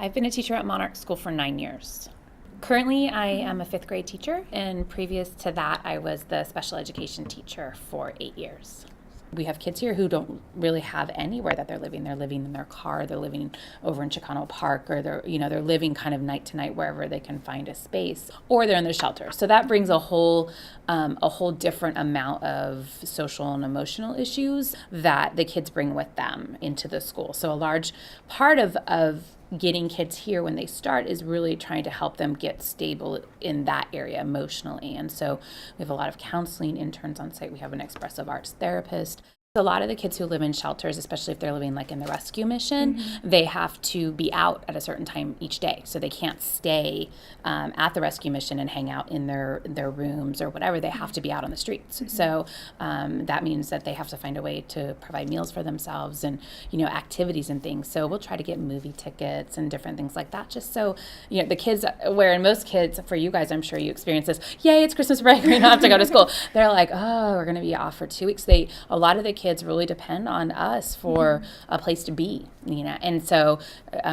I've been a teacher at Monarch School for 9 years. Currently, I am a 5th grade teacher, and previous to that, I was the special education teacher for 8 years. We have kids here who don't really have anywhere that they're living. They're living in their car, they're living over in Chicano Park, or they're living kind of night to night wherever they can find a space, or they're in the shelter. So that brings a whole different amount of social and emotional issues that the kids bring with them into the school. So a large part of getting kids here when they start is really trying to help them get stable in that area emotionally. And so we have a lot of counseling interns on site. We have an expressive arts therapist. A lot of the kids who live in shelters, especially if they're living like in the rescue mission, they have to be out at a certain time each day. So they can't stay at the rescue mission and hang out in their rooms or whatever. They have to be out on the streets. So that means that they have to find a way to provide meals for themselves and, activities and things. So we'll try to get movie tickets and different things like that, just so, the kids, where in most kids, for you guys, I'm sure you experience this, yay, it's Christmas break, we don't have to go to school. They're like, oh, we're going to be off for 2 weeks. A lot of the kids really depend on us for a place to be, and so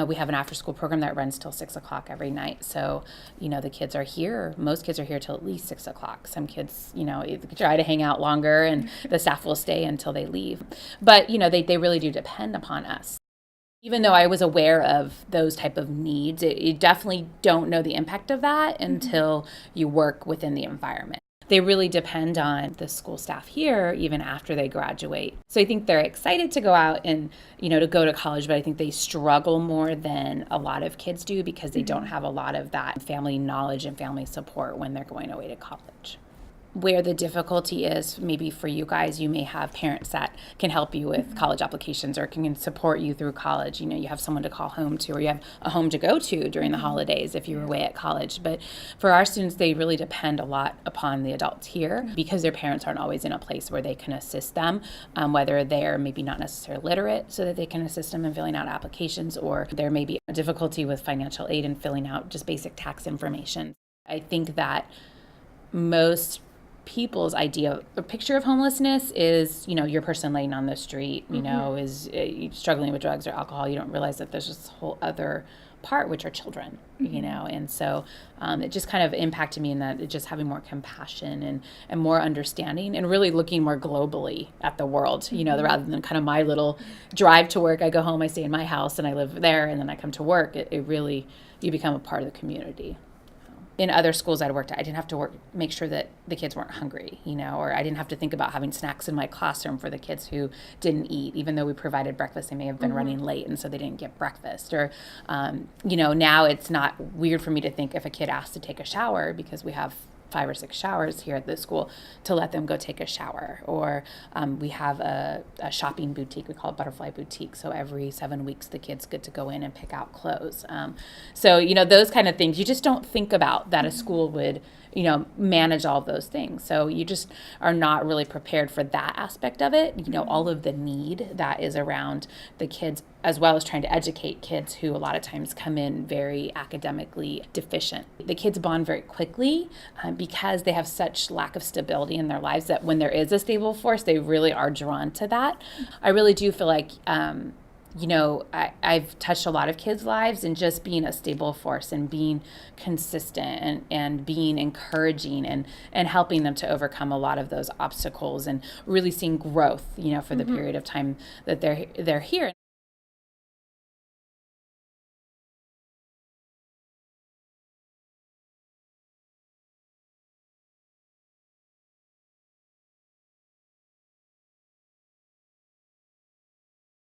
we have an after school program that runs till 6 o'clock every night. So, the kids are here. Most kids are here till at least 6 o'clock. Some kids, try to hang out longer, and the staff will stay until they leave. But, they really do depend upon us. Even though I was aware of those type of needs, you definitely don't know the impact of that until you work within the environment. They really depend on the school staff here even after they graduate. So I think they're excited to go out and, to go to college, but I think they struggle more than a lot of kids do because they don't have a lot of that family knowledge and family support when they're going away to college. Where the difficulty is, maybe for you guys, you may have parents that can help you with college applications or can support you through college. You have someone to call home to, or you have a home to go to during the holidays if you're away at college. But for our students, they really depend a lot upon the adults here because their parents aren't always in a place where they can assist them, whether they're maybe not necessarily literate so that they can assist them in filling out applications, or there may be a difficulty with financial aid and filling out just basic tax information. I think that most people's idea or picture of homelessness is, your person laying on the street, is struggling with drugs or alcohol. You don't realize that there's this whole other part, which are children, and so it just kind of impacted me in that just having more compassion and more understanding and really looking more globally at the world, rather than kind of my little drive to work. I go home, I stay in my house and I live there, and then I come to work. It really, you become a part of the community. In other schools I'd worked at, I didn't have to make sure that the kids weren't hungry, or I didn't have to think about having snacks in my classroom for the kids who didn't eat. Even though we provided breakfast, they may have been running late, and so they didn't get breakfast. Or, now it's not weird for me to think if a kid asks to take a shower, because we have 5 or 6 showers here at the school, to let them go take a shower. Or we have a shopping boutique, we call it Butterfly Boutique. So every 7 weeks, the kids get to go in and pick out clothes. So, those kind of things, you just don't think about that a school would, manage all of those things. So you just are not really prepared for that aspect of it, all of the need that is around the kids, as well as trying to educate kids who a lot of times come in very academically deficient. The kids bond very quickly because they have such lack of stability in their lives that when there is a stable force, they really are drawn to that. I really do feel like I've touched a lot of kids' lives, and just being a stable force and being consistent and being encouraging and helping them to overcome a lot of those obstacles and really seeing growth, for the period of time that they're here.